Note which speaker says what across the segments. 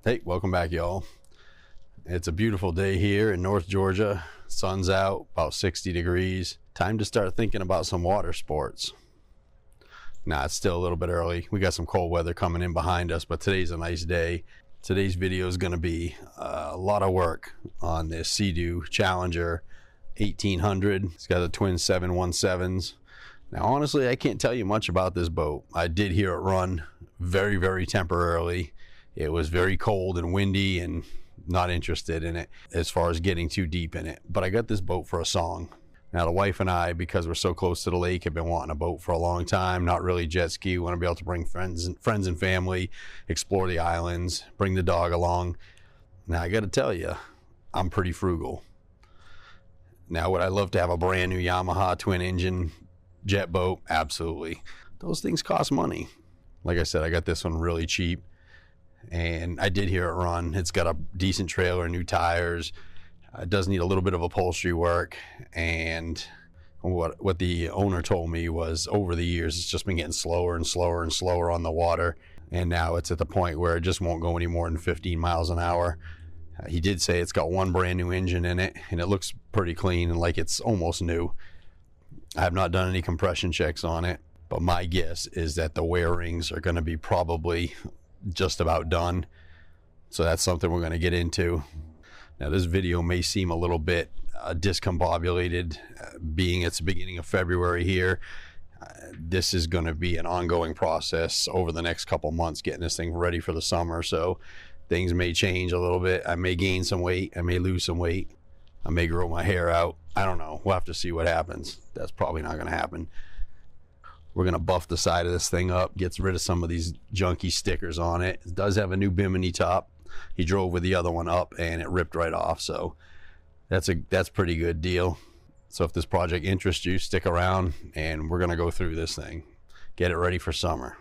Speaker 1: Hey, welcome back, y'all. It's a beautiful day here in North Georgia. Sun's out, about 60 degrees. Time to start thinking about some water sports. Nah, it's still a little bit early. We got some cold weather coming in behind us, but today's a nice day. Today's video is going to be a lot of work on this Sea-Doo Challenger 1800. It's got the twin 717s. Now, honestly, I can't tell you much about this boat. I did hear it run very, very temporarily. It was very cold and windy and not interested in it as far as getting too deep in it. But I got this boat for a song. Now, the wife and I, because we're so close to the lake, have been wanting a boat for a long time. Not really jet ski. We want to be able to bring friends and family, explore the islands, bring the dog along. Now, I got to tell you, I'm pretty frugal. Now, would I love to have a brand new Yamaha twin engine jet boat? Absolutely. Those things cost money. Like I said, I got this one really cheap. And I did hear it run. It's got a decent trailer, new tires. It does need a little bit of upholstery work. And what the owner told me was over the years, it's just been getting slower and slower and slower on the water. And now it's at the point where it just won't go any more than 15 miles an hour. He did say it's got one brand new engine in it, and it looks pretty clean and like it's almost new. I have not done any compression checks on it, but my guess is that the wear rings are going to be probably just about done. So that's something we're going to get into. Now, this video may seem a little bit discombobulated, being it's the beginning of February here. This is going to be an ongoing process over the next couple months, getting this thing ready for the summer. So things may change a little bit. I may gain some weight. I may lose some weight. I may grow my hair out. I don't know. We'll have to see what happens. That's probably not going to happen. We're going to buff the side of this thing up, gets rid of some of these junky stickers on it. It does have a new bimini top. He drove with the other one up and it ripped right off. So that's pretty good deal. So if this project interests you, stick around and we're going to go through this thing. Get it ready for summer.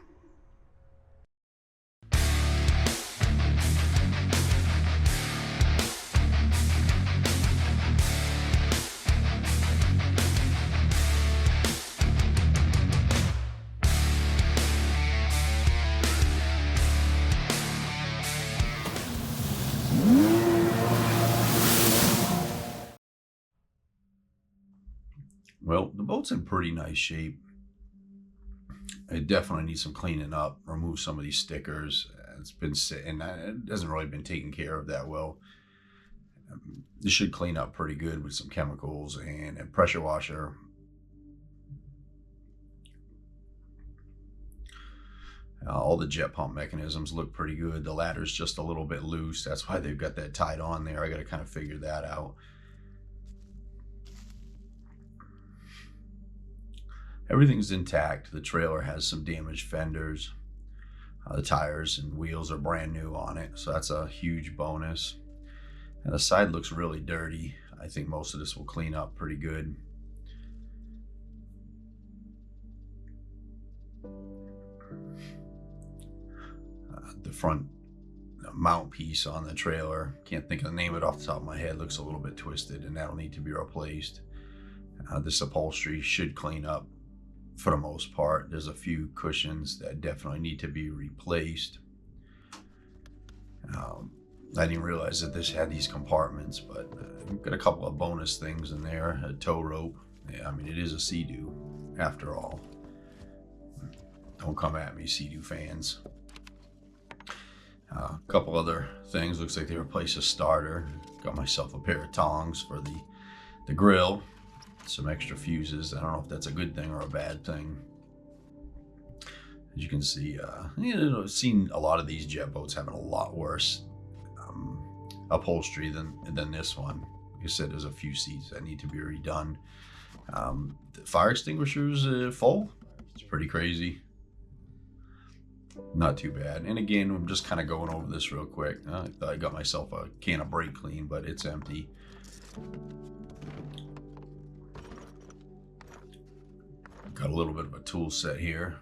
Speaker 1: Well, the boat's in pretty nice shape. It definitely needs some cleaning up, remove some of these stickers. It's been sitting, it hasn't really been taken care of that well. This should clean up pretty good with some chemicals and a pressure washer. All the jet pump mechanisms look pretty good. The ladder's just a little bit loose. That's why they've got that tied on there. I got to kind of figure that out. Everything's intact. The trailer has some damaged fenders. The tires and wheels are brand new on it, so that's a huge bonus. And the side looks really dirty. I think most of this will clean up pretty good. The front mount piece on the trailer, can't think of the name of it off the top of my head, looks a little bit twisted and that'll need to be replaced. This upholstery should clean up for the most part. There's a few cushions that definitely need to be replaced. I didn't realize that this had these compartments, but I've got a couple of bonus things in there. A tow rope. Yeah, I mean, it is a Sea-Doo after all. Don't come at me, Sea-Doo fans. A couple other things. Looks like they replaced a starter. Got myself a pair of tongs for the grill. Some extra fuses. I don't know if that's a good thing or a bad thing. As you can see, I've seen a lot of these jet boats having a lot worse upholstery than this one. Like I said, there's a few seats that need to be redone. The fire extinguishers full. It's pretty crazy. Not too bad. And again, I'm just kind of going over this real quick. I thought I got myself a can of brake clean, but it's empty. Got a little bit of a tool set here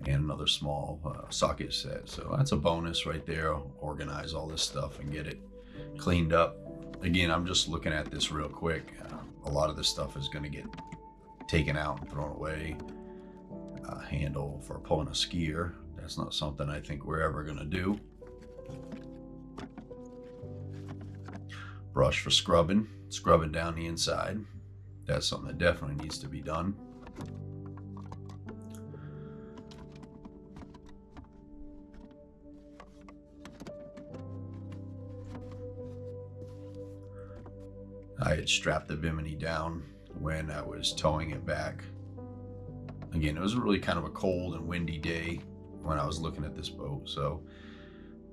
Speaker 1: and another small socket set. So that's a bonus right there. I'll organize all this stuff and get it cleaned up. Again, I'm just looking at this real quick. A lot of this stuff is going to get taken out and thrown away. Handle for pulling a skier. That's not something I think we're ever going to do. Brush for scrubbing down the inside. That's something that definitely needs to be done. I had strapped the bimini down when I was towing it back. Again, it was really kind of a cold and windy day when I was looking at this boat, so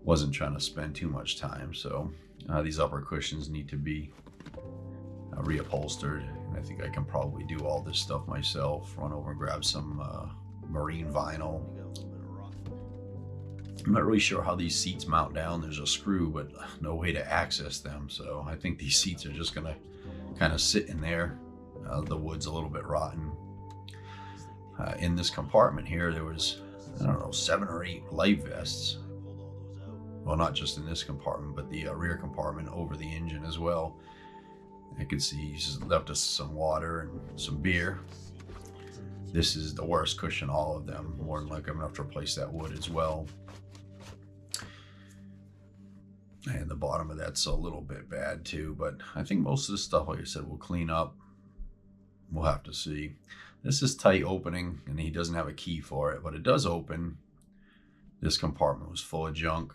Speaker 1: wasn't trying to spend too much time. So these upper cushions need to be reupholstered. I think I can probably do all this stuff myself. Run over and grab some marine vinyl. I'm not really sure how these seats mount down. There's a screw, but no way to access them. So I think these seats are just gonna kind of sit in there. The wood's a little bit rotten. In this compartment here, there was, I don't know, 7 or 8 life vests. Well, not just in this compartment, but the rear compartment over the engine as well. I could see he's just left us some water and some beer. This is the worst cushion, all of them. More than likely I'm gonna have to replace that wood as well. And the bottom of that's a little bit bad too, but I think most of this stuff, like I said, we'll clean up. We'll have to see. This is tight opening, and he doesn't have a key for it, but it does open. This compartment was full of junk,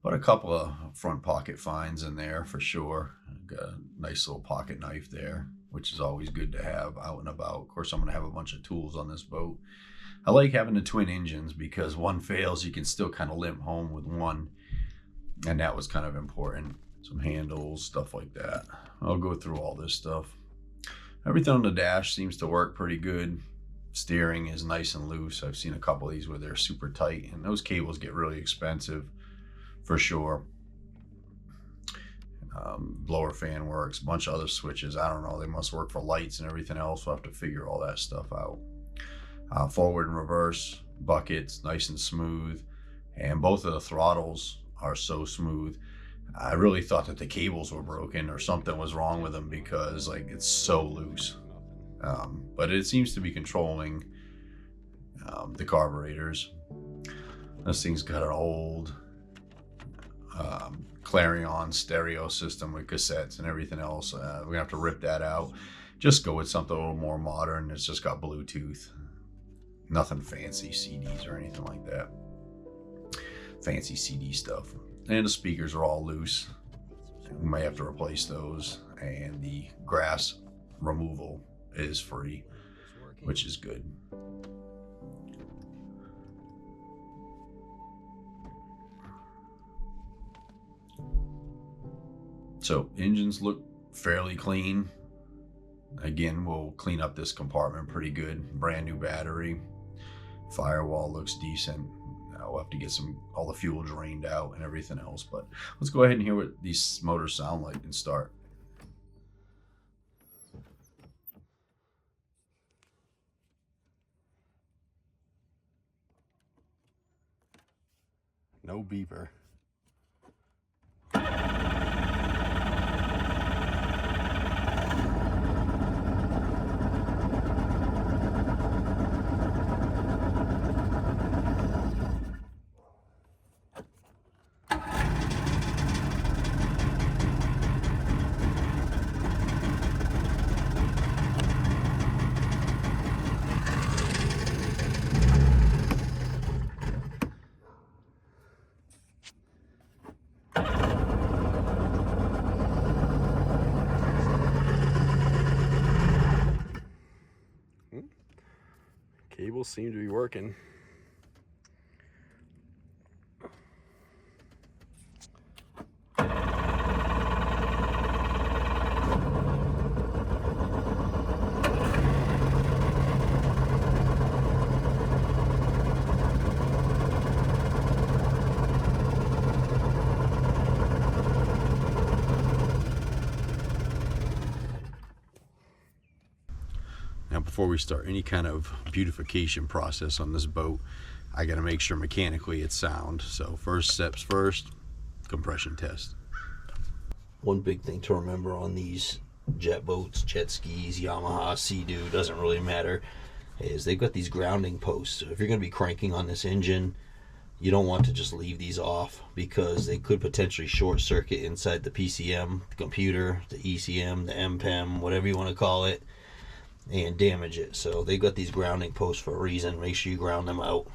Speaker 1: but a couple of front pocket finds in there for sure. Got a nice little pocket knife there, which is always good to have out and about. Of course, I'm gonna have a bunch of tools on this boat. I like having the twin engines because one fails, you can still kind of limp home with one. And that was kind of important. Some handles, stuff like that. I'll go through all this stuff. Everything on the dash seems to work pretty good. Steering is nice and loose. I've seen a couple of these where they're super tight, and those cables get really expensive for sure. Blower fan works, a bunch of other switches. I don't know, they must work for lights and everything else. We'll have to figure all that stuff out. Forward and reverse buckets, nice and smooth. And both of the throttles are so smooth. I really thought that the cables were broken or something was wrong with them because like it's so loose. But it seems to be controlling the carburetors. This thing's got an old Clarion stereo system with cassettes and everything else. We're gonna have to rip that out. Just go with something a little more modern. It's just got Bluetooth. Nothing fancy CDs or anything like that. Fancy CD stuff. And the speakers are all loose. We may have to replace those. And the grass removal is free, which is good. So engines look fairly clean. Again, we'll clean up this compartment pretty good. Brand new battery. Firewall looks decent. We'll have to get all the fuel drained out and everything else, but let's go ahead and hear what these motors sound like and start.
Speaker 2: No beeper. Cables seem to be working.
Speaker 1: Now, before we start any kind of beautification process on this boat, I got to make sure mechanically it's sound. So first steps first, compression test.
Speaker 2: One big thing to remember on these jet boats, jet skis, Yamaha, Sea-Doo, doesn't really matter, is they've got these grounding posts. So if you're going to be cranking on this engine, you don't want to just leave these off because they could potentially short circuit inside the PCM, the computer, the ECM, the MPEM, whatever you want to call it, and damage it. So they got these grounding posts for a reason. Make sure you ground them out.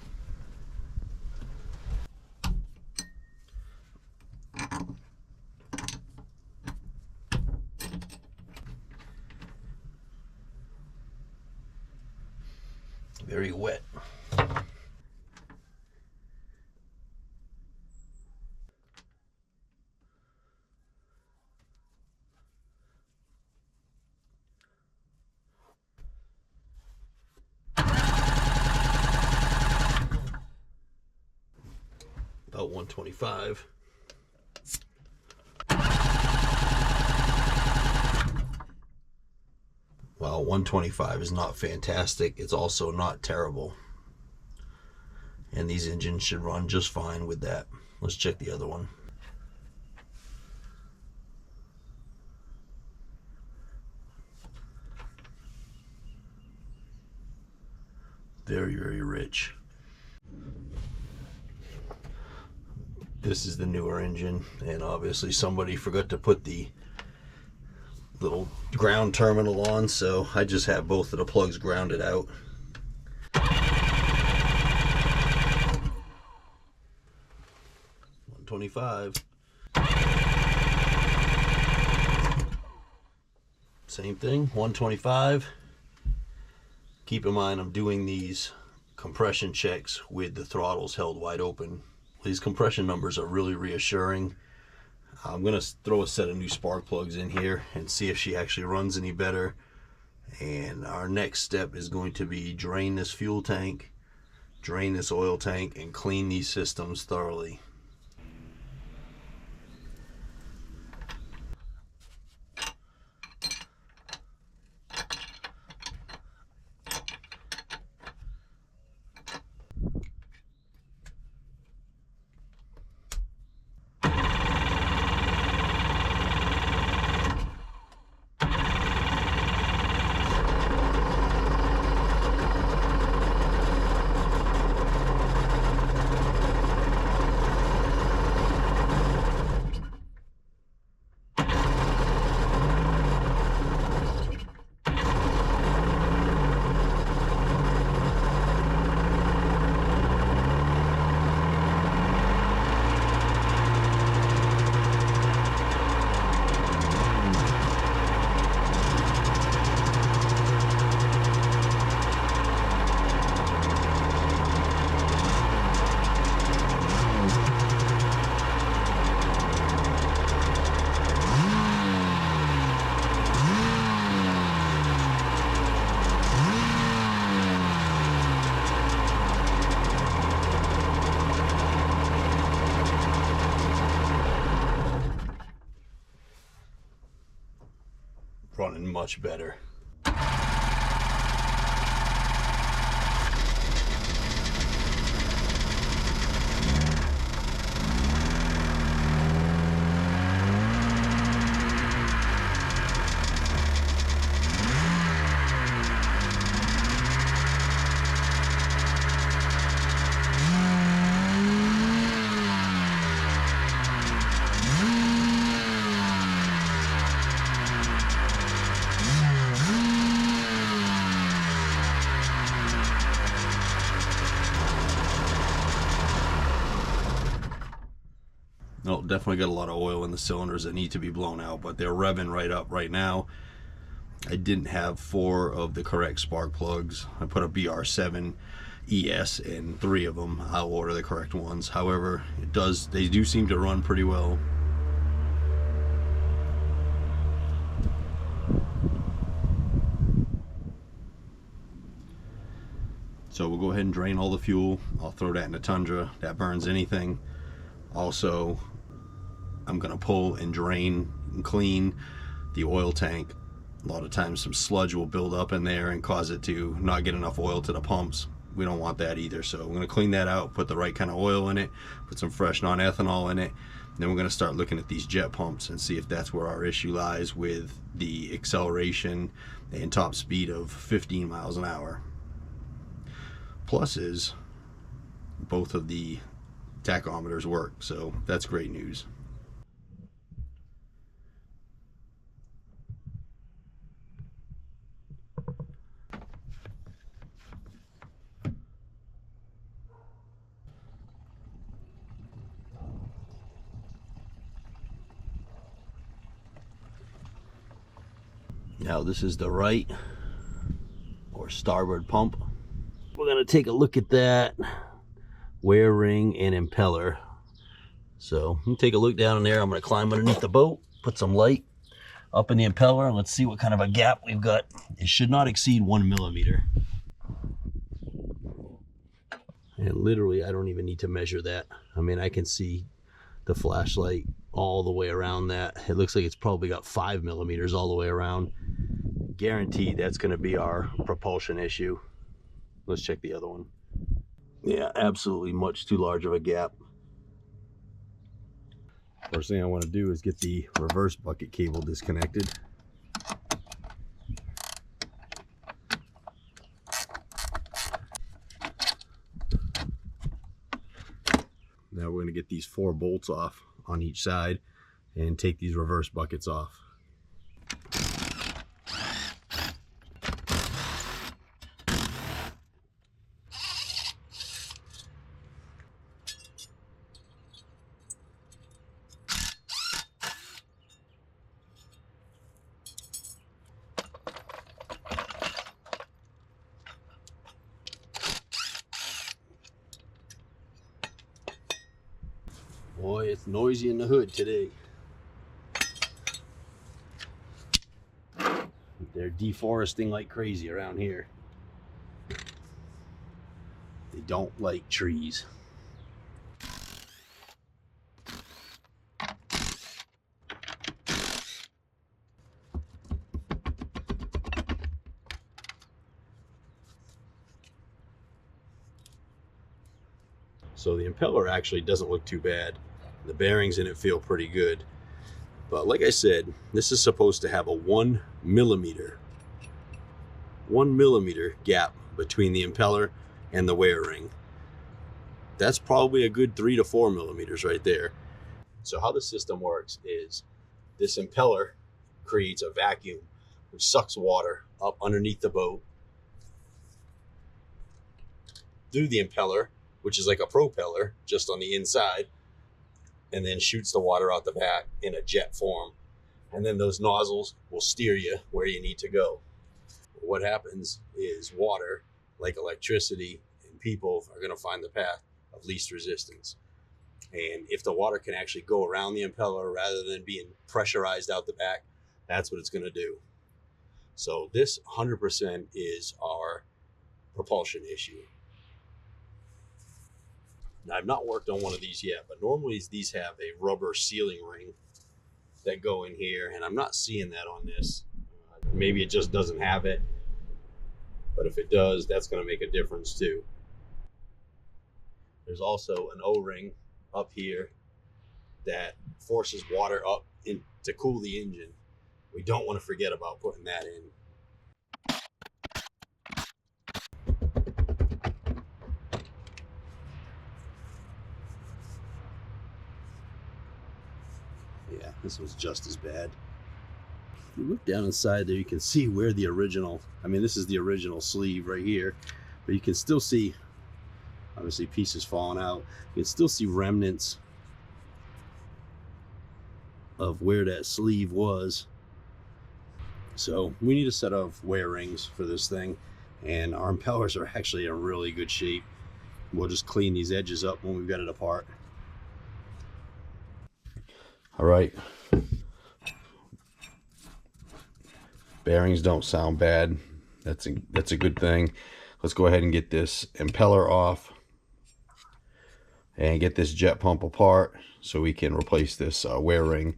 Speaker 2: Very wet. About 125. Well, 125 is not fantastic. It's also not terrible. And these engines should run just fine with that. Let's check the other one. Very, very rich. This is the newer engine, and obviously somebody forgot to put the little ground terminal on, so I just have both of the plugs grounded out. $125. Same thing, $125. Keep in mind I'm doing these compression checks with the throttles held wide open. These compression numbers are really reassuring. I'm going to throw a set of new spark plugs in here and see if she actually runs any better. And our next step is going to be drain this fuel tank, drain this oil tank, and clean these systems thoroughly. Running much better. No, definitely got a lot of oil in the cylinders that need to be blown out, but they're revving right up right now. I didn't have 4 of the correct spark plugs. I put a BR7 ES in 3 of them. I'll order the correct ones. However, they do seem to run pretty well. So we'll go ahead and drain all the fuel. I'll throw that in the Tundra. That burns anything. Also, I'm gonna pull and drain and clean the oil tank. A lot of times some sludge will build up in there and cause it to not get enough oil to the pumps. We don't want that either. So I'm gonna clean that out, put the right kind of oil in it, put some fresh non-ethanol in it. Then we're gonna start looking at these jet pumps and see if that's where our issue lies with the acceleration and top speed of 15 miles an hour. Plus is both of the tachometers work, so that's great news. Now this is the right or starboard pump. We're gonna take a look at that wear ring and impeller. So you take a look down in there. I'm gonna climb underneath the boat, put some light up in the impeller, and let's see what kind of a gap we've got. It should not exceed 1 millimeter. And literally, I don't even need to measure that. I mean, I can see the flashlight all the way around that. It looks like it's probably got 5 millimeters all the way around. Guaranteed that's going to be our propulsion issue. Let's check the other one. Yeah, absolutely much too large of a gap. First thing I want to do is get the reverse bucket cable disconnected. Now we're going to get these 4 bolts off on each side and take these reverse buckets off. Boy, it's noisy in the hood today. They're deforesting like crazy around here. They don't like trees. So the impeller actually doesn't look too bad. The bearings in it feel pretty good. But like I said, this is supposed to have a 1 millimeter gap between the impeller and the wear ring. That's probably a good 3 to 4 millimeters right there. So how the system works is this impeller creates a vacuum which sucks water up underneath the boat through the impeller, which is like a propeller just on the inside, and then shoots the water out the back in a jet form. And then those nozzles will steer you where you need to go. What happens is water, like electricity and people, are going to find the path of least resistance. And if the water can actually go around the impeller rather than being pressurized out the back, that's what it's going to do. So this 100% is our propulsion issue. Now, I've not worked on one of these yet, but normally these have a rubber sealing ring that go in here, and I'm not seeing that on this. Maybe it just doesn't have it, but if it does, that's going to make a difference too. There's also an O-ring up here that forces water up in to cool the engine. We don't want to forget about putting that in. Yeah, this was just as bad. If you look down inside there, you can see where the original, I mean, this is the original sleeve right here, but you can still see, obviously, pieces falling out. You can still see remnants of where that sleeve was. So we need a set of wear rings for this thing, and our impellers are actually in really good shape. We'll just clean these edges up when we've got it apart. All right, bearings don't sound bad. That's a good thing. Let's go ahead and get this impeller off and get this jet pump apart so we can replace this wear ring.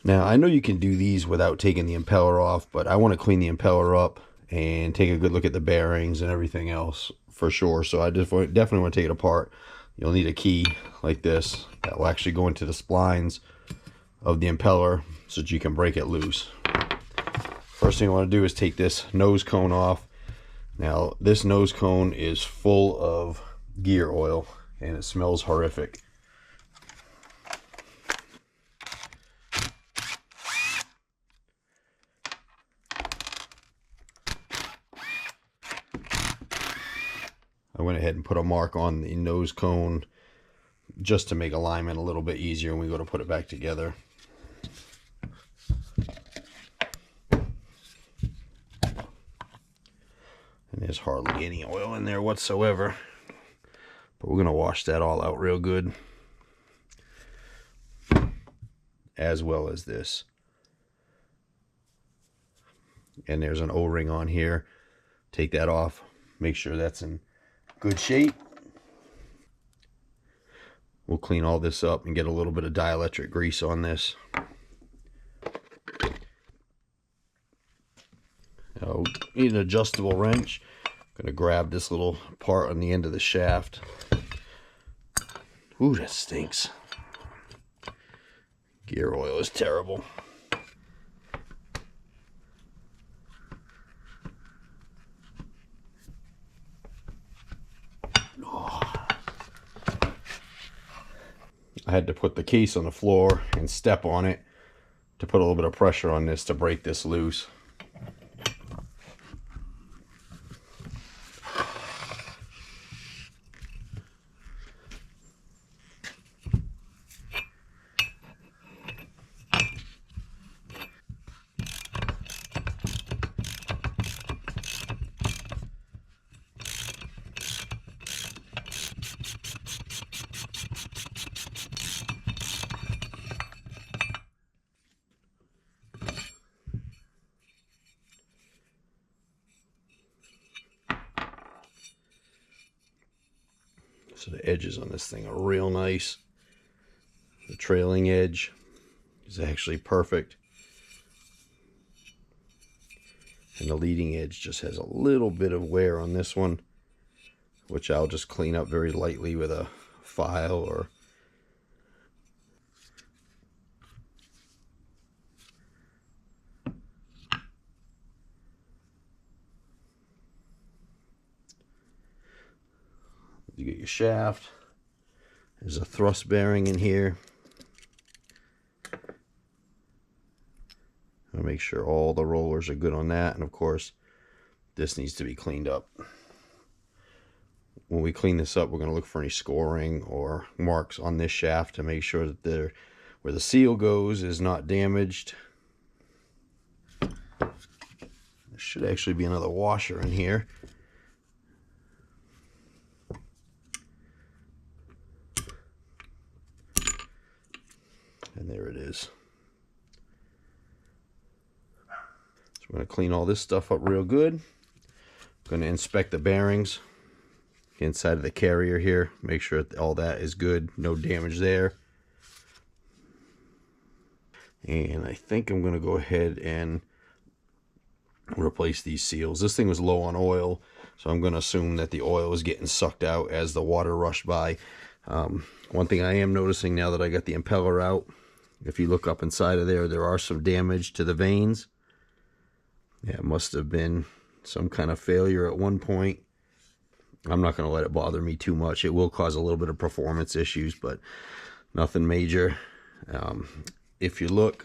Speaker 2: Now, I know you can do these without taking the impeller off, but I want to clean the impeller up and take a good look at the bearings and everything else for sure. So I definitely want to take it apart. You'll need a key like this that will actually go into the splines
Speaker 1: of the impeller so that you can break it loose. First thing I want to do is take this nose cone off. Now this nose cone is full of gear oil and it smells horrific. I went ahead and put a mark on the nose cone just to make alignment a little bit easier when we go to put it back together. And there's hardly any oil in there whatsoever, but we're going to wash that all out real good, as well as this. And there's an O-ring on here. Take that off, make sure that's in good shape. We'll clean all this up and get a little bit of dielectric grease on this. Now, need an adjustable wrench. I'm going to grab this little part on the end of the shaft. Ooh, that stinks. Gear oil is terrible. I had to put the case on the floor and step on it to put a little bit of pressure on this to break this loose. So the edges on this thing are real nice. The trailing edge is actually perfect. And the leading edge just has a little bit of wear on this one, which I'll just clean up very lightly with a file or you get your shaft. There's a thrust bearing in here. I'll make sure all the rollers are good on that, and of course this needs to be cleaned up. When we clean this up, we're going to look for any scoring or marks on this shaft to make sure that where the seal goes is not damaged. There should actually be another washer in here. And there it is. So we're going to clean all this stuff up real good. I'm going to inspect the bearings inside of the carrier here. Make sure that all that is good. No damage there. And I think I'm going to go ahead and replace these seals. This thing was low on oil, so I'm going to assume that the oil is getting sucked out as the water rushed by. One thing I am noticing now that I got the impeller out, if you look up inside of there, there are some damage to the vanes. Yeah, it must have been some kind of failure at one point. I'm not going to let it bother me too much. It will cause a little bit of performance issues, but nothing major. If you look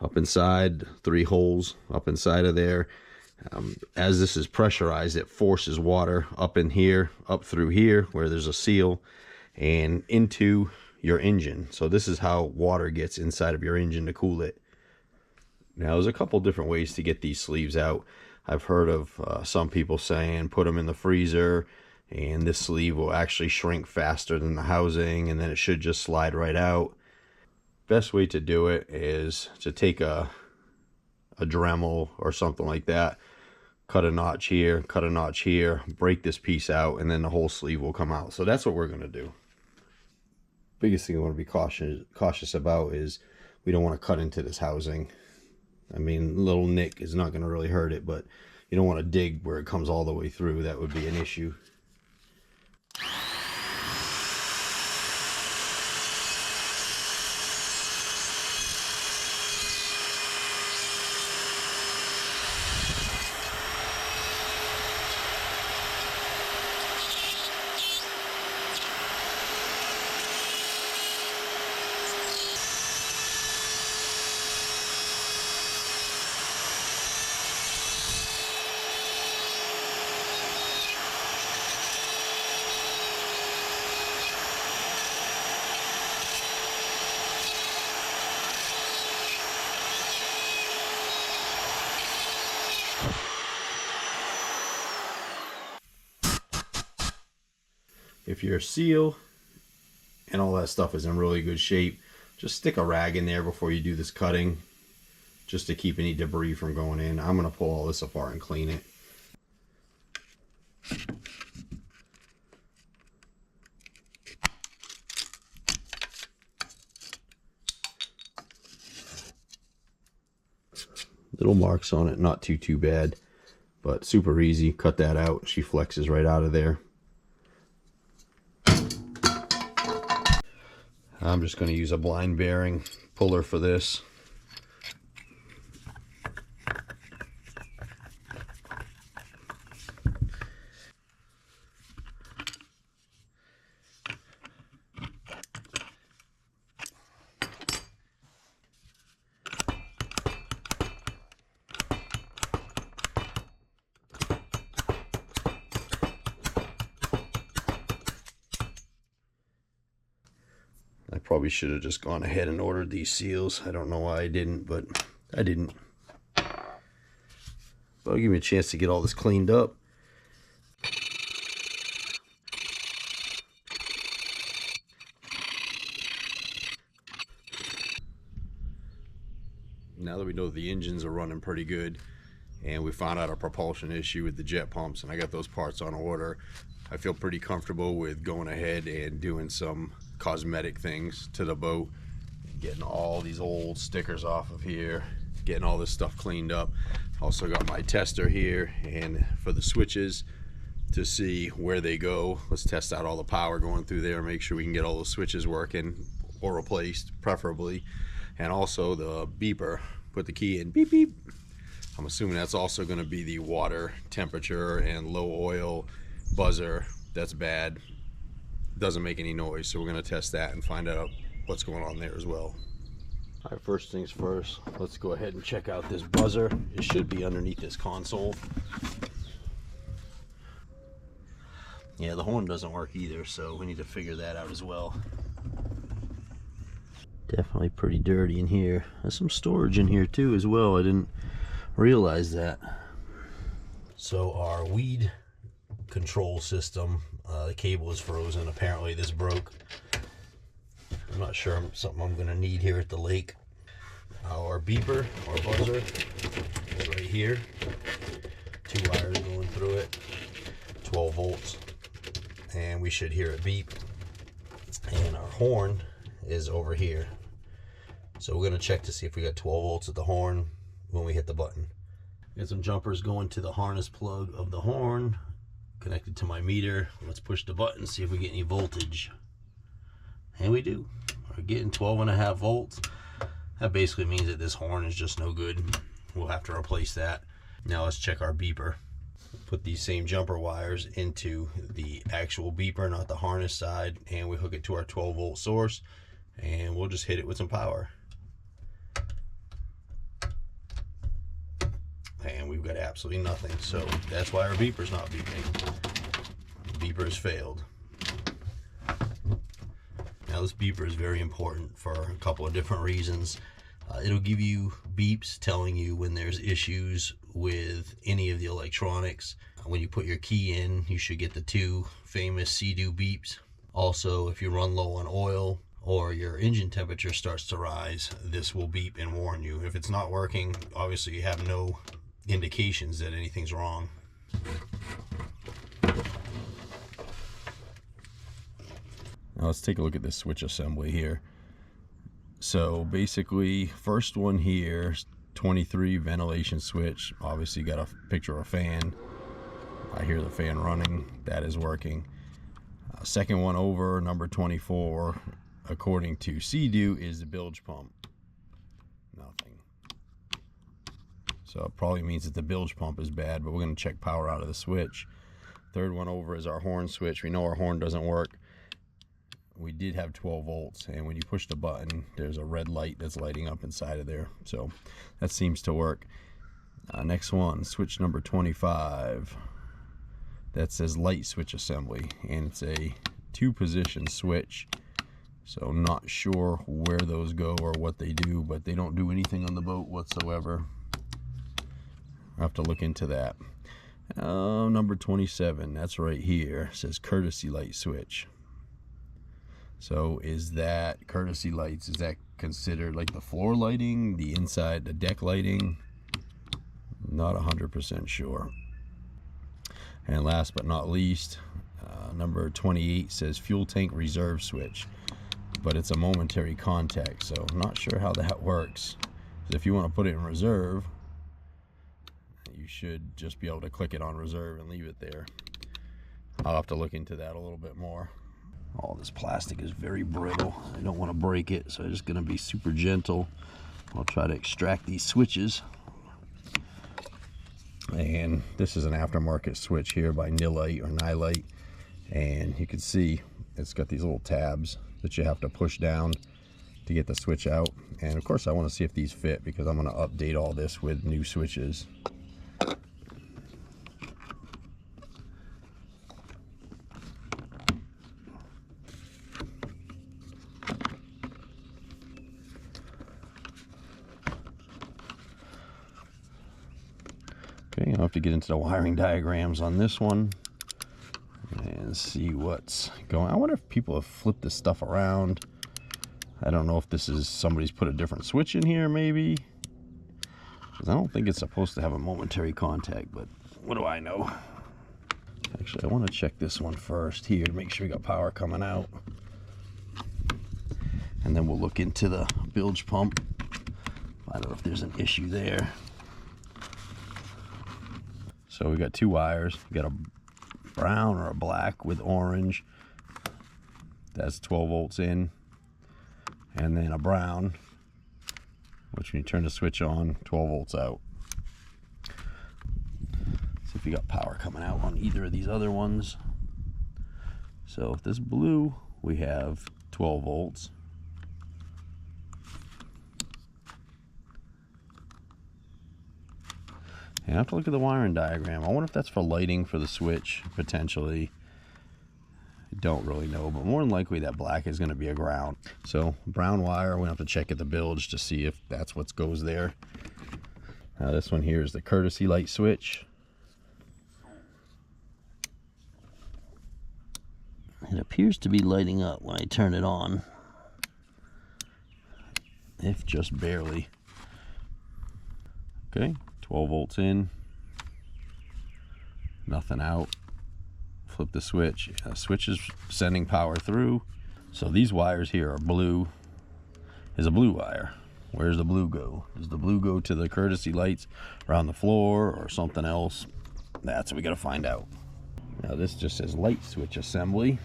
Speaker 1: up inside, 3 holes up inside of there, as this is pressurized, it forces water up in here, up through here where there's a seal, and into your engine. So this is how water gets inside of your engine to cool it. Now there's a couple different ways to get these sleeves out. I've heard of some people saying put them in the freezer and this sleeve will actually shrink faster than the housing and then it should just slide right out. Best way to do it is to take a Dremel or something like that, cut a notch here, cut a notch here, break this piece out, and then the whole sleeve will come out. So that's what we're going to do. Biggest thing I want to be cautious about is we don't want to cut into this housing. I mean, little nick is not going to really hurt it, but you don't want to dig where it comes all the way through. That would be an issue.
Speaker 2: If your seal and all that stuff is in really good shape, just stick a rag in there before you do this cutting, just to keep any debris from going in. I'm going to pull all this apart and clean it. Little marks on it, not too bad, but super easy. Cut that out. She flexes right out of there. I'm just going to use a blind bearing puller for this. I probably should have just gone ahead and ordered these seals. I don't know why I didn't, but I didn't. But it'll give me a chance to get all this cleaned up. Now that we know the engines are running pretty good, and we found out a propulsion issue with the jet pumps, and I got those parts on order, I feel pretty comfortable with going ahead and doing some cosmetic things to the boat, getting all these old stickers off of here, getting all this stuff cleaned up. Also got my tester here, and for the switches to see where they go, let's test out all the power going through there, make sure we can get all those switches working or replaced preferably. And also the beeper, put the key in, beep beep. I'm assuming that's also going to be the water temperature and low oil buzzer. That's bad, doesn't make any noise, so we're going to test that and find out what's going on there as well. All right, first things first, let's go ahead and check out this buzzer. It should be underneath this console. Yeah, the horn doesn't work either, so we need to figure that out as well. Definitely pretty dirty in here. There's some storage in here too as well. I didn't realize that. So our weed control system, the cable is frozen. Apparently this broke. I'm not sure, something I'm gonna need here at the lake. Our beeper, our buzzer, is right here. 2 wires going through it, 12 volts, and we should hear it beep. And our horn is over here. So we're gonna check to see if we got 12 volts at the horn when we hit the button. Got some jumpers going to the harness plug of the horn, connected to my meter. Let's push the button, see if we get any voltage. And we do. We're getting 12.5 volts. That basically means that this horn is just no good. We'll have to replace that. Now let's check our beeper. Put these same jumper wires into the actual beeper, not the harness side, and we hook it to our 12 volt source, and we'll just hit it with some power. And we've got absolutely nothing, so that's why our beeper's not beeping. The beeper has failed. Now this beeper is very important for a couple of different reasons. It'll give you beeps telling you when there's issues with any of the electronics. When you put your key in, you should get the 2 famous Sea-Doo beeps. Also, if you run low on oil or your engine temperature starts to rise, this will beep and warn you. If it's not working, obviously you have no indications that anything's wrong. Now let's take a look at this switch assembly here. So basically, first one here, 23 ventilation switch. Obviously got a picture of a fan. I hear the fan running. That is working. Second one over, number 24, according to Sea-Doo, is the bilge pump. Nothing. So it probably means that the bilge pump is bad, but we're going to check power out of the switch. Third one over is our horn switch. We know our horn doesn't work. We did have 12 volts, and when you push the button, there's a red light that's lighting up inside of there. So that seems to work. Next one, switch number 25. That says light switch assembly, and it's a 2-position switch. So not sure where those go or what they do, but they don't do anything on the boat whatsoever.
Speaker 1: I'll have to look into that. Number 27, that's right here. It says courtesy light switch. So is that courtesy lights, is that considered like the floor lighting, the inside, the deck lighting? Not 100% sure. And last but not least, number 28 says fuel tank reserve switch, but it's a momentary contact, so I'm not sure how that works. If you want to put it in reserve, you should just be able to click it on reserve and leave it there. I'll have to look into that a little bit more. All this plastic is very brittle. I don't want to break it, so I'm just going to be super gentle. I'll try to extract these switches. And this is an aftermarket switch here by Nilite, and you can see it's got these little tabs that you have to push down to get the switch out. And of course I want to see if these fit, because I'm going to update all this with new switches. Okay, I'll have to get into the wiring diagrams on this one and see what's going on. I wonder if people have flipped this stuff around. I don't know if this is somebody's put a different switch in here, maybe. Because I don't think it's supposed to have a momentary contact, but what do I know? Actually, I want to check this one first here to make sure we got power coming out. And then we'll look into the bilge pump. I don't know if there's an issue there. So we got two wires. We got a brown or a black with orange. That's 12 volts in. And then a brown, which when you turn the switch on, 12 volts out. See if you got power coming out on either of these other ones. So if this blue, we have 12 volts. And I have to look at the wiring diagram. I wonder if that's for lighting for the switch, potentially. I don't really know, but more than likely that black is going to be a ground. So brown wire, we're going to have to check at the bilge to see if that's what goes there. Now this one here is the courtesy light switch. It appears to be lighting up when I turn it on, if just barely. Okay. 12 volts in, nothing out. Flip the switch. The switch is sending power through. So these wires here are blue. Is a blue wire. Where's the blue go? Does the blue go to the courtesy lights around the floor or something else? That's what we got to find out. Now this just says light switch assembly.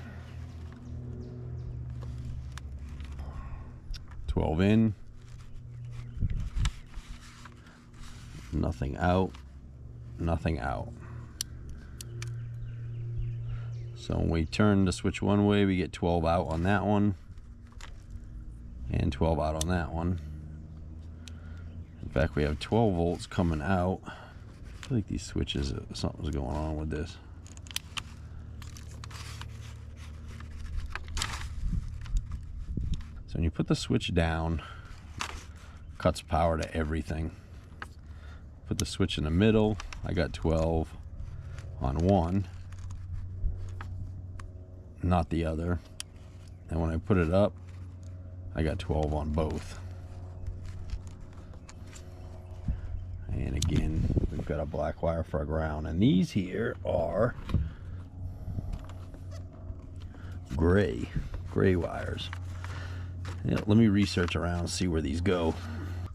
Speaker 1: 12 in. Nothing out, nothing out. So when we turn the switch one way, we get 12 out on that one and 12 out on that one. In fact, we have 12 volts coming out. I feel like these switches, something's going on with this. So when you put the switch down, it cuts power to everything. Put the switch in the middle, I got 12 on one, not the other. And when I put it up, I got 12 on both. And again, we've got a black wire for a ground. And these here are gray wires. Yeah, let me research around and see where these go.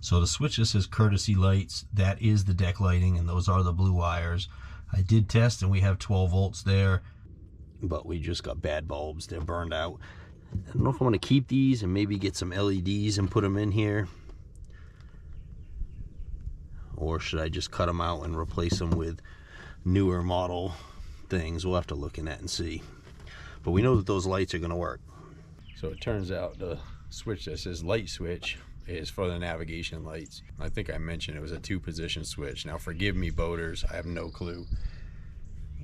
Speaker 1: So the switch that says courtesy lights, that is the deck lighting, and those are the blue wires. I did test and we have 12 volts there, but we just got bad bulbs. They're burned out. I don't know if I want to keep these and maybe get some LEDs and put them in here, or should I just cut them out and replace them with newer model things? We'll have to look in that and see. But we know that those lights are going to work. So it turns out the switch that says light switch is for the navigation lights. I think I mentioned it was a 2-position switch. Now forgive me boaters, I have no clue.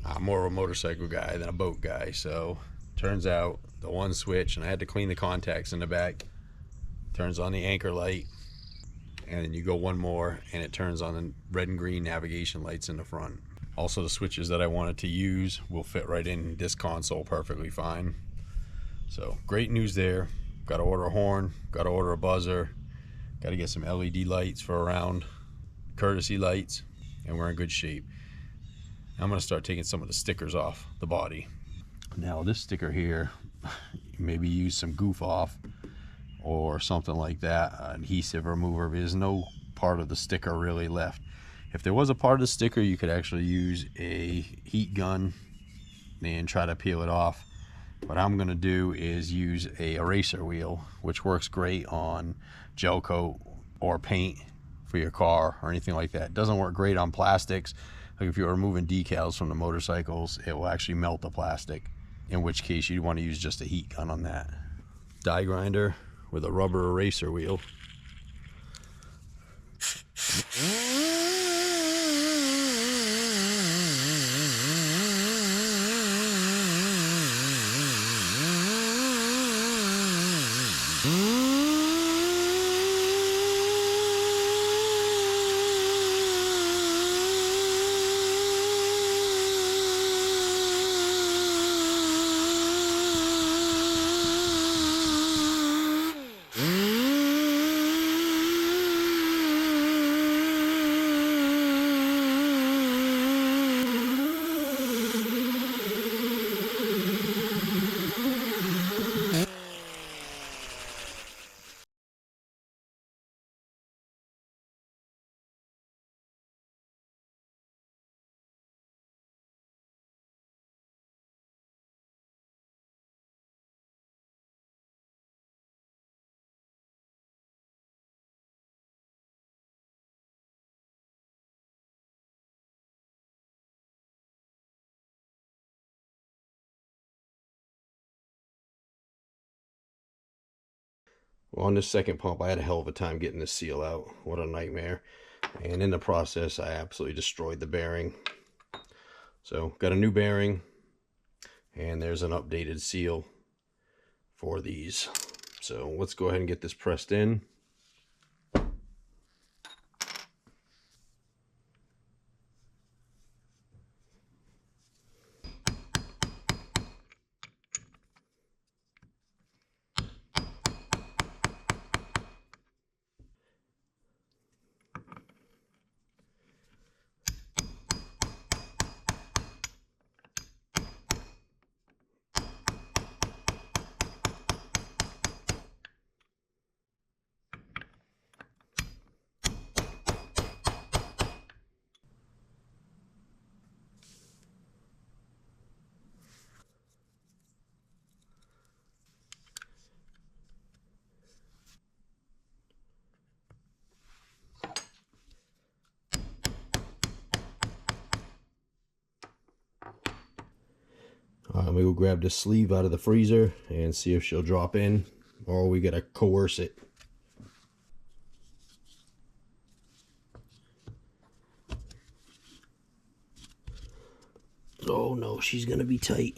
Speaker 1: I'm more of a motorcycle guy than a boat guy. So turns out the one switch, and I had to clean the contacts in the back, turns on the anchor light, and then you go one more and it turns on the red and green navigation lights in the front. Also, the switches that I wanted to use will fit right in this console perfectly fine. So great news there. Got to order a horn, got to order a buzzer, got to get some LED lights for around, courtesy lights, and we're in good shape. I'm going to start taking some of the stickers off the body. Now this sticker here, maybe use some goof off or something like that, adhesive remover. There's no part of the sticker really left. If there was a part of the sticker, you could actually use a heat gun and try to peel it off. What I'm going to do is use a eraser wheel, which works great on gel coat or paint for your car or anything like that. It doesn't work great on plastics. Like if you're removing decals from the motorcycles, it will actually melt the plastic, in which case you'd want to use just a heat gun on that. Die grinder with a rubber eraser wheel. Well, on this second pump, I had a hell of a time getting this seal out. What a nightmare. And in the process, I absolutely destroyed the bearing. So, got a new bearing, and there's an updated seal for these. So, let's go ahead and get this pressed in. Let me go grab this sleeve out of the freezer and see if she'll drop in, or we gotta coerce it. Oh no, she's gonna be tight.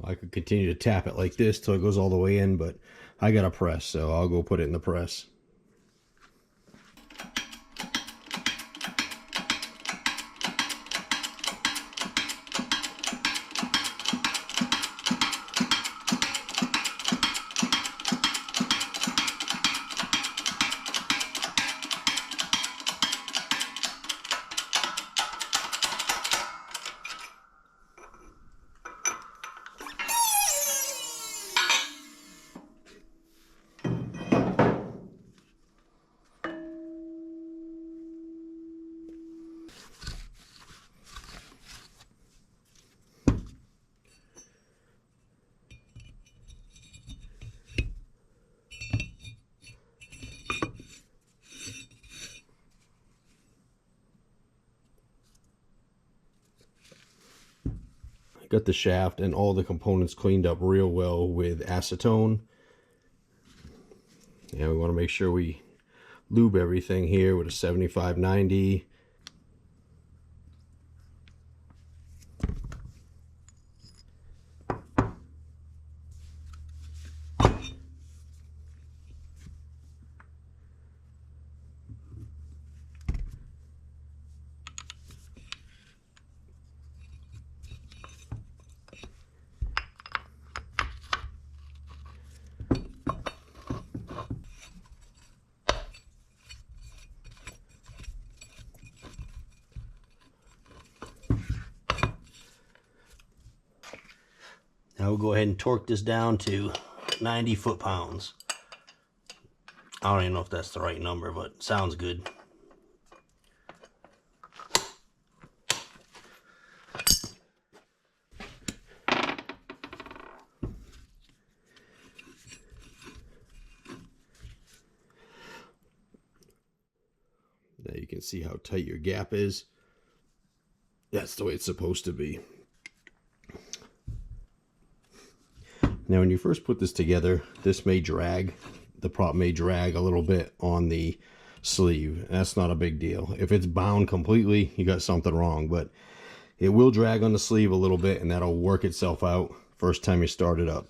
Speaker 1: I could continue to tap it like this till it goes all the way in, but I got a press, so I'll go put it in the press.
Speaker 2: got the shaft and all the components cleaned up real well with acetone. And we want to make sure we lube everything here with a 75/90. Now we'll go ahead and torque this down to 90 foot-pounds. I don't even know if that's the right number, but sounds good. Now you can see how tight your gap is. That's the way it's supposed to be. Now when you first put this together, this may drag, the prop may drag a little bit on the sleeve. That's not a big deal. If it's bound completely, you got something wrong, but it will drag on the sleeve a little bit, and that'll work itself out first time you start it up.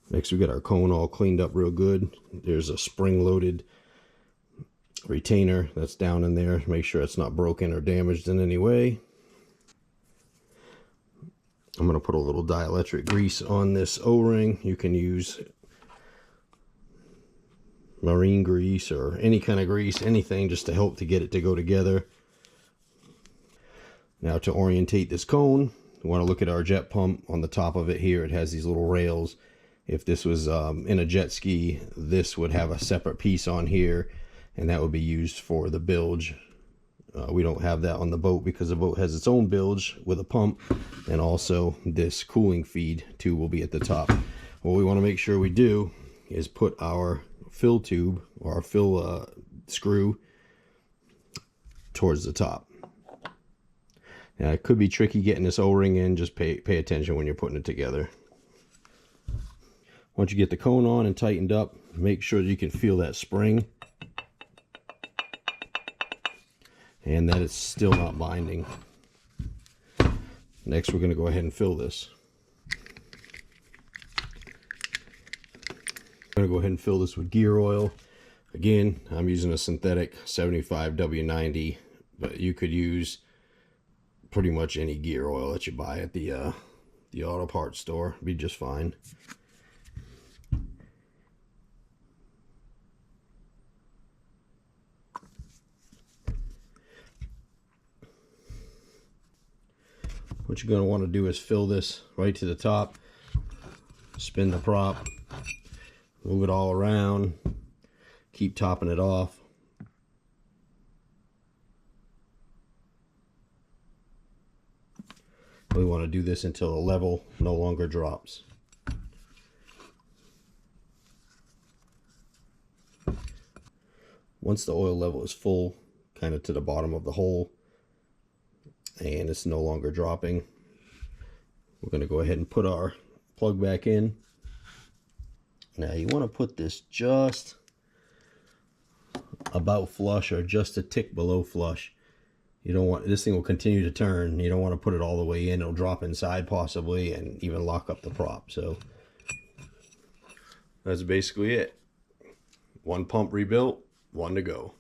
Speaker 2: Next, we got our cone all cleaned up real good. There's a spring-loaded retainer that's down in there. Make sure it's not broken or damaged in any way. I'm going to put a little dielectric grease on this O-ring. You can use marine grease or any kind of grease, anything just to help to get it to go together. Now to orientate this cone, we want to look at our jet pump. On the top of it here, it has these little rails. If this was in a jet ski, this would have a separate piece on here, and that would be used for the bilge. We don't have that on the boat because the boat has its own bilge with a pump, and also this cooling feed tube will be at the top. What we want to make sure we do is put our fill tube or our fill screw towards the top. Now it could be tricky getting this O-ring in. Just pay attention when you're putting it together. Once you get the cone on and tightened up, make sure you can feel that spring and that it's still not binding. Next, we're going to go ahead and fill this. I'm going to go ahead and fill this with gear oil. Again, I'm using a synthetic 75W90, but you could use pretty much any gear oil that you buy at the auto parts store. It'd be just fine. What you're going to want to do is fill this right to the top, spin the prop, move it all around, keep topping it off. We want to do this until the level no longer drops. Once the oil level is full, kind of to the bottom of the hole, and it's no longer dropping, we're going to go ahead and put our plug back in. Now you want to put this just about flush or just a tick below flush. You don't want, this thing will continue to turn. You don't want to put it all the way in. It'll drop inside possibly and even lock up the prop. So that's basically it. One pump rebuilt, one to go.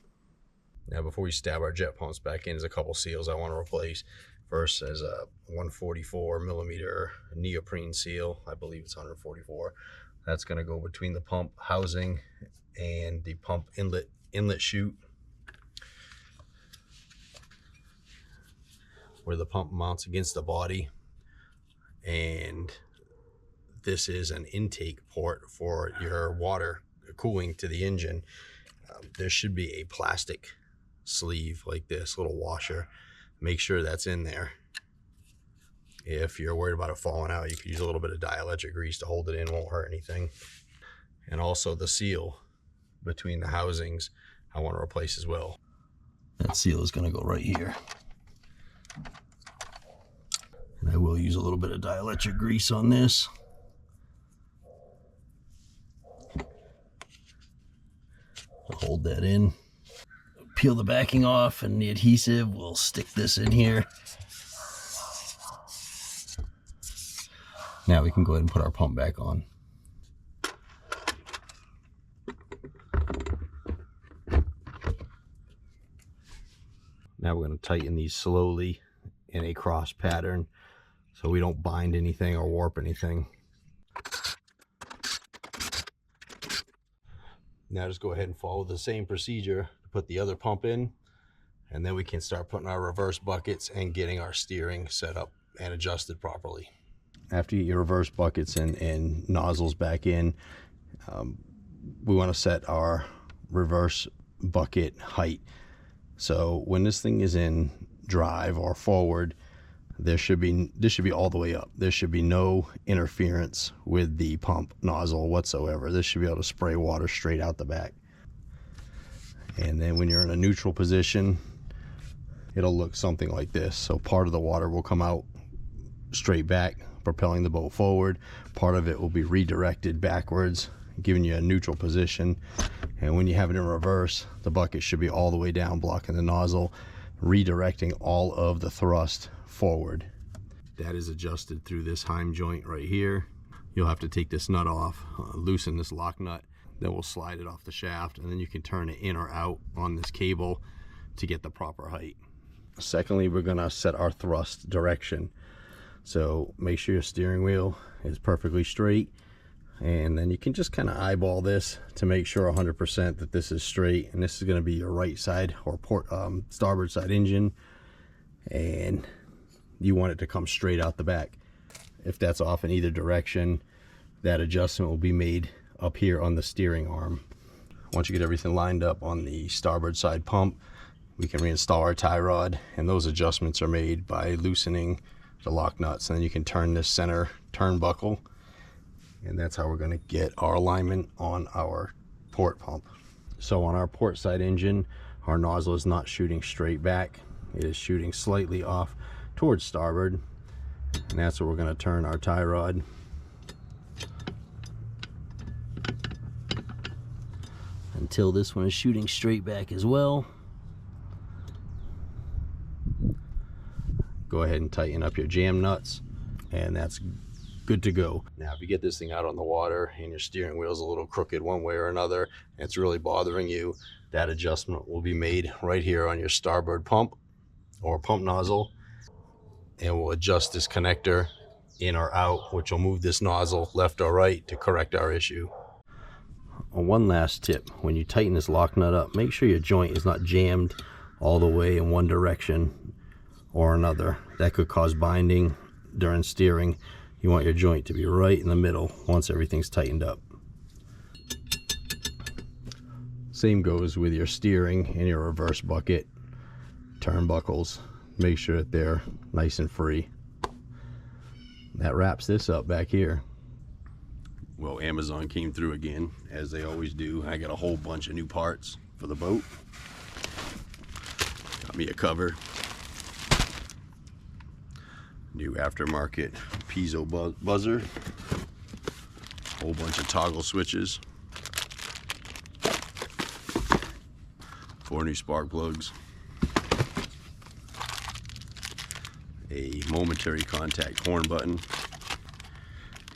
Speaker 2: Now before we stab our jet pumps back in, there's a couple seals I want to replace. First is a 144 millimeter neoprene seal. I believe it's 144. That's going to go between the pump housing and the pump inlet chute, where the pump mounts against the body. And this is an intake port for your water cooling to the engine. There should be a plastic sleeve like this, little washer. Make sure that's in there. If you're worried about it falling out, you could use a little bit of dielectric grease to hold it in. Won't hurt anything. And also the seal between the housings I want to replace as well. That seal is going to go right here.
Speaker 1: I will use a little bit of dielectric grease on this. Hold that in. Peel the backing off and the adhesive. We'll stick this in here. Now we can go ahead and put our pump back on. Now we're going to tighten these slowly in a cross pattern so we don't bind anything or warp anything. Now just go ahead and follow the same procedure to put the other pump in, and then we can start putting our reverse buckets and getting our steering set up and adjusted properly. After you get your reverse buckets and nozzles back in, we want to set our reverse bucket height. So when this thing is in drive or forward, this should be all the way up. There should be no interference with the pump nozzle whatsoever. This should be able to spray water straight out the back. And then when you're in a neutral position, it'll look something like this. So part of the water will come out straight back, propelling the boat forward. Part of it will be redirected backwards, giving you a neutral position. And when you have it in reverse, the bucket should be all the way down, blocking the nozzle, redirecting all of the thrust forward. That is adjusted through this heim joint right here. You'll have to take this nut off, loosen this lock nut, then we'll slide it off the shaft, and then you can turn it in or out on this cable to get the proper height. Secondly, we're going to set our thrust direction. So make sure your steering wheel is perfectly straight, and then you can just kind of eyeball this to make sure 100% that this is straight. And this is going to be your right side or starboard side engine, and you want it to come straight out the back. If that's off in either direction, that adjustment will be made up here on the steering arm. Once you get everything lined up on the starboard side pump, we can reinstall our tie rod, and those adjustments are made by loosening the lock nuts, and then you can turn this center turnbuckle, and that's how we're going to get our alignment on our port pump. So on our port side engine, our nozzle is not shooting straight back. It is shooting slightly off towards starboard, and that's where we're going to turn our tie rod. Until this one is shooting straight back as well. Go ahead and tighten up your jam nuts, and that's good to go. Now if you get this thing out on the water and your steering wheel is a little crooked one way or another, and it's really bothering you, that adjustment will be made right here on your starboard pump or pump nozzle, and we'll adjust this connector in or out, which will move this nozzle left or right to correct our issue. One last tip: when you tighten this lock nut up, make sure your joint is not jammed all the way in one direction or another. That could cause binding during steering. You want your joint to be right in the middle once everything's tightened up. Same goes with your steering and your reverse bucket turnbuckles. Make sure that they're nice and free. That wraps this up back here. Well, Amazon came through again, as they always do. I got a whole bunch of new parts for the boat. Got me a cover, new aftermarket piezo buzzer, whole bunch of toggle switches, 4 new spark plugs, a momentary contact horn button,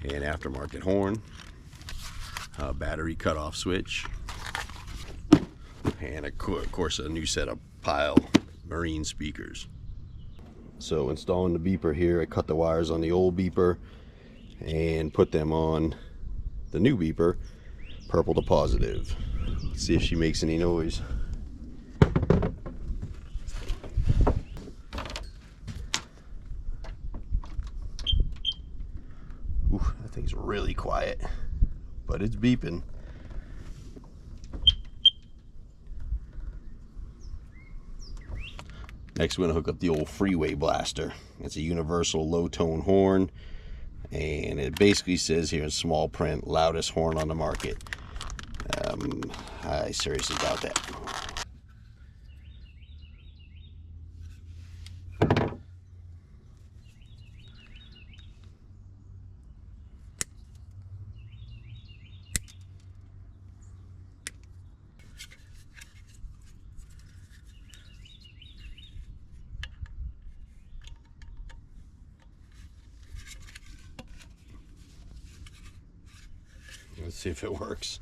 Speaker 1: an aftermarket horn, a battery cutoff switch, and of course a new set of Pile marine speakers. So installing the beeper here, I cut the wires on the old beeper and put them on the new beeper, purple to positive. Let's see if she makes any noise. Ooh, that thing's really quiet, but it's beeping. Next, we're going to hook up the old freeway blaster. It's a universal low-tone horn, and it basically says here in small print, loudest horn on the market. I seriously doubt that. Let's see if it works.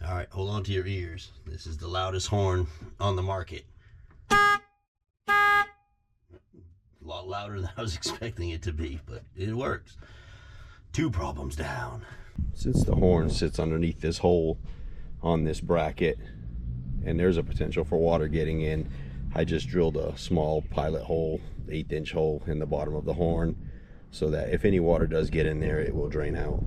Speaker 1: All right, hold on to your ears. This is the loudest horn on the market. A lot louder than I was expecting it to be, but it works. 2 problems down. Since the horn sits underneath this hole on this bracket, and there's a potential for water getting in, I just drilled a small pilot hole, 1/8-inch hole in the bottom of the horn, so that if any water does get in there, it will drain out.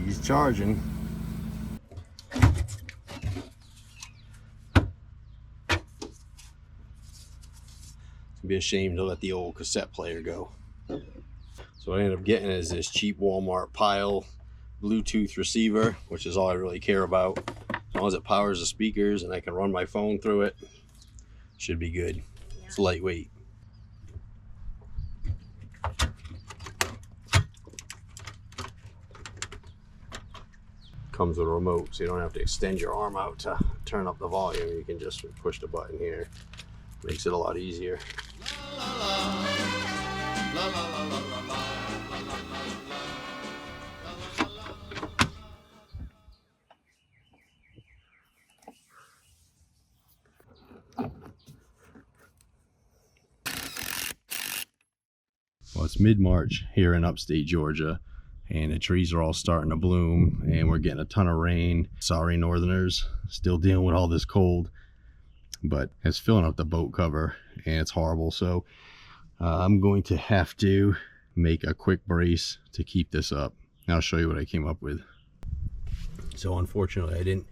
Speaker 1: She's charging. It'd be a shame to let the old cassette player go. So what I ended up getting is this cheap Walmart Pile Bluetooth receiver, which is all I really care about. As long as it powers the speakers and I can run my phone through it, should be good. It's lightweight. Comes with a remote, so you don't have to extend your arm out to turn up the volume. You can just push the button here. Makes it a lot easier. Well, it's mid-March here in upstate Georgia, and the trees are all starting to bloom, and we're getting a ton of rain. Sorry, northerners, still dealing with all this cold, but it's filling up the boat cover, and it's horrible. So I'm going to have to make a quick brace to keep this up. I'll show you what I came up with. So unfortunately, I didn't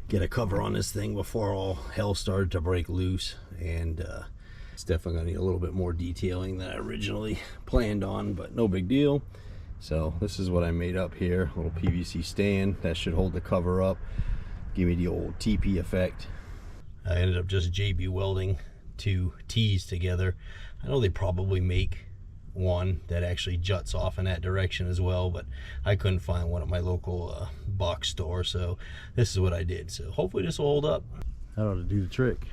Speaker 1: get a cover on this thing before all hell started to break loose, and it's definitely gonna need a little bit more detailing than I originally planned on, but no big deal. So this is what I made up here, a little PVC stand that should hold the cover up, give me the old TP effect. I ended up just JB welding 2 T's together. I know they probably make one that actually juts off in that direction as well, but I couldn't find one at my local box store, so this is what I did. So hopefully this will hold up. That ought to do the trick.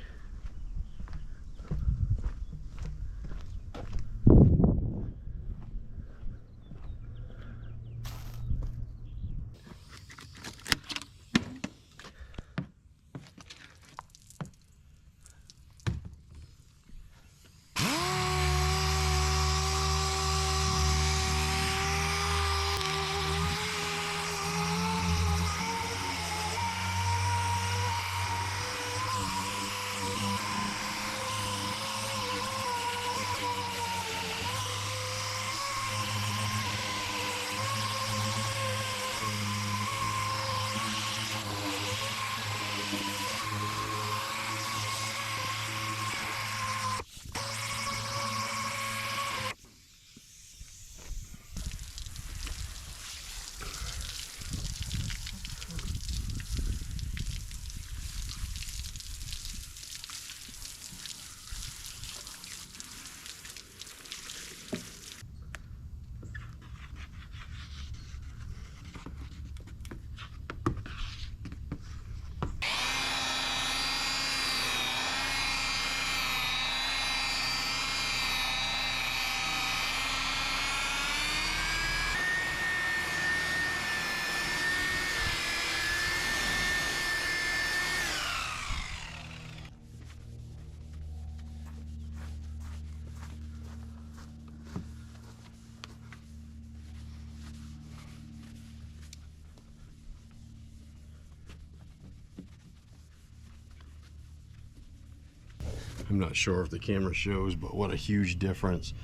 Speaker 2: I'm not sure if the camera shows, but what a huge difference.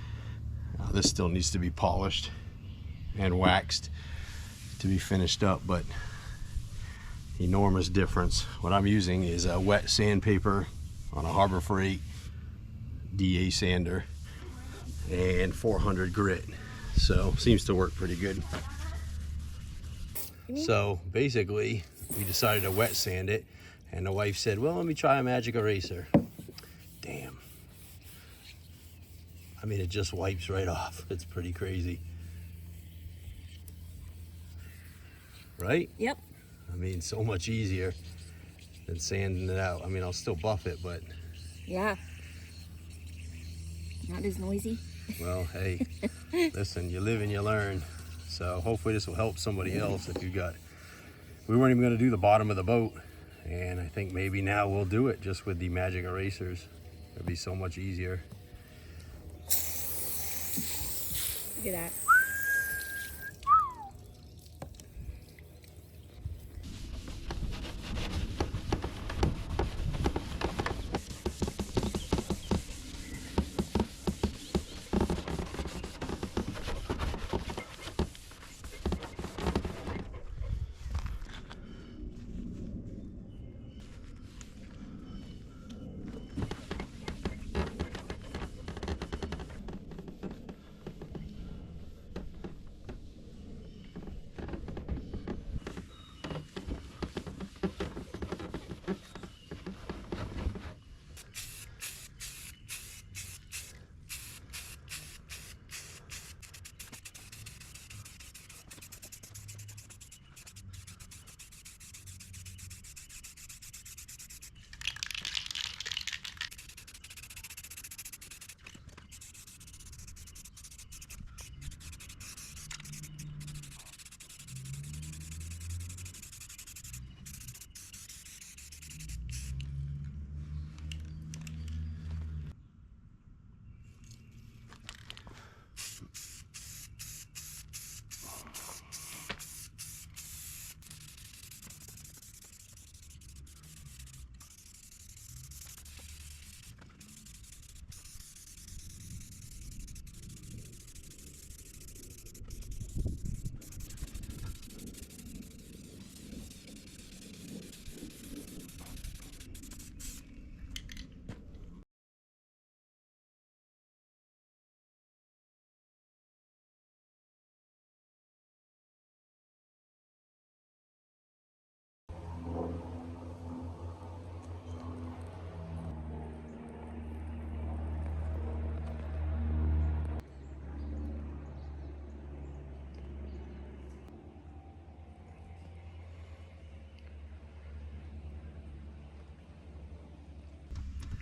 Speaker 2: This still needs to be polished and waxed to be finished up, but enormous difference. What I'm using is a wet sandpaper on a Harbor Freight DA sander and 400 grit, so seems to work pretty good. So basically we decided to wet sand it, and the wife said, well, let me try a magic eraser. Damn, I mean, it just wipes right off. It's pretty crazy, right?
Speaker 3: Yep.
Speaker 2: I mean, so much easier than sanding it out. I mean, I'll still buff it, but
Speaker 3: Yeah. Not as noisy.
Speaker 2: well, hey, listen, you live and you learn. So hopefully this will help somebody else. If you got, we weren't even going to do the bottom of the boat, and I think maybe now we'll do it just with the magic erasers. It'll be so much easier.
Speaker 3: Look at that.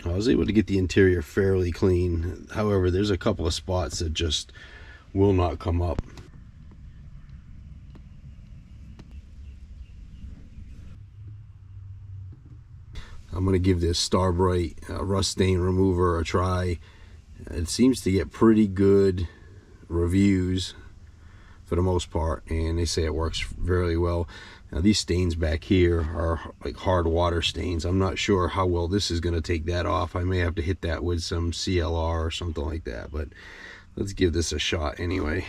Speaker 2: I was able to get the interior fairly clean. However, there's a couple of spots that just will not come up. I'm going to give this Starbright rust stain remover a try. It seems to get pretty good reviews for the most part, and they say it works very well. Now these stains back here are like hard water stains. I'm not sure how well this is going to take that off. I may have to hit that with some CLR or something like that, but let's give this a shot anyway.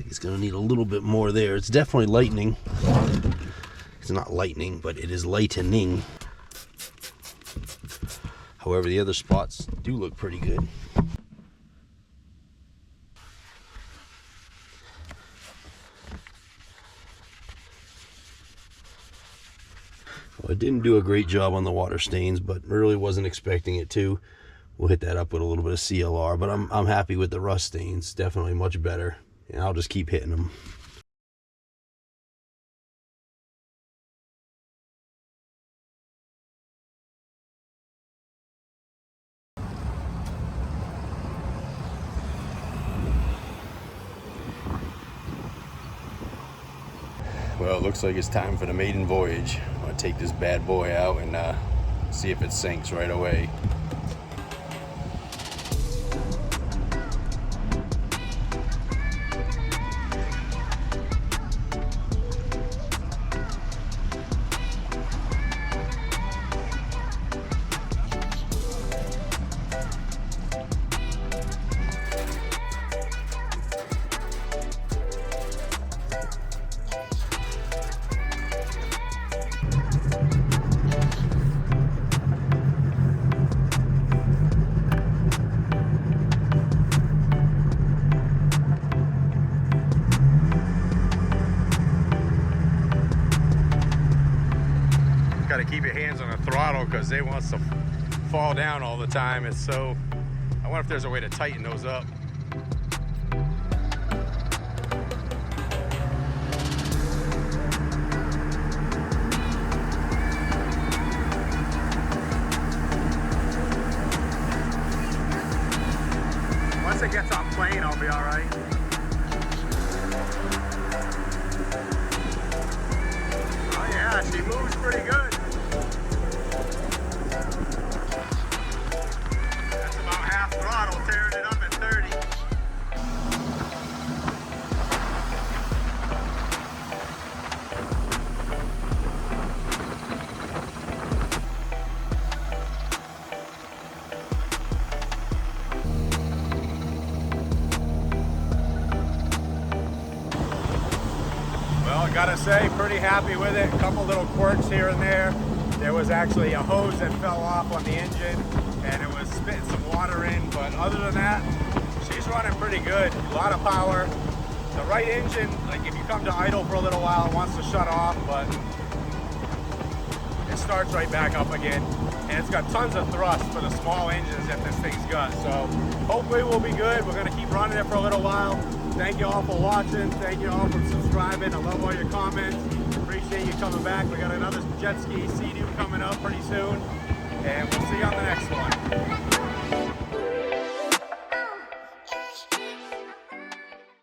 Speaker 2: It's going to need a little bit more there. It's definitely lightening. It's not lightning, but it is lightening. However, the other spots do look pretty good. Well, it didn't do a great job on the water stains, but really wasn't expecting it to. We'll hit that up with a little bit of CLR, but I'm happy with the rust stains. Definitely much better. And I'll just keep hitting them.
Speaker 1: Well, it looks like it's time for the maiden voyage. I'm gonna take this bad boy out and see if it sinks right away. Got to keep your hands on the throttle because it wants to fall down all the time. It's so, I wonder if there's a way to tighten those up. Once it gets on plane, I'll be all right. Oh yeah, she moves pretty good. Tearing it up at 30. Well, I gotta say, pretty happy with it. A couple little quirks here and there. There was actually a hose that fell off on the engine and it was spitting some water in, but other than that, she's running pretty good. A lot of power. The right engine, like if you come to idle for a little while, it wants to shut off, but it starts right back up again. And it's got tons of thrust for the small engines that this thing's got. So hopefully we'll be good. We're gonna keep running it for a little while. Thank you all for watching. Thank you all for subscribing. I love all your comments. Appreciate you coming back. We got another jet ski Sea-Doo coming up pretty soon. And we'll see you on the next one.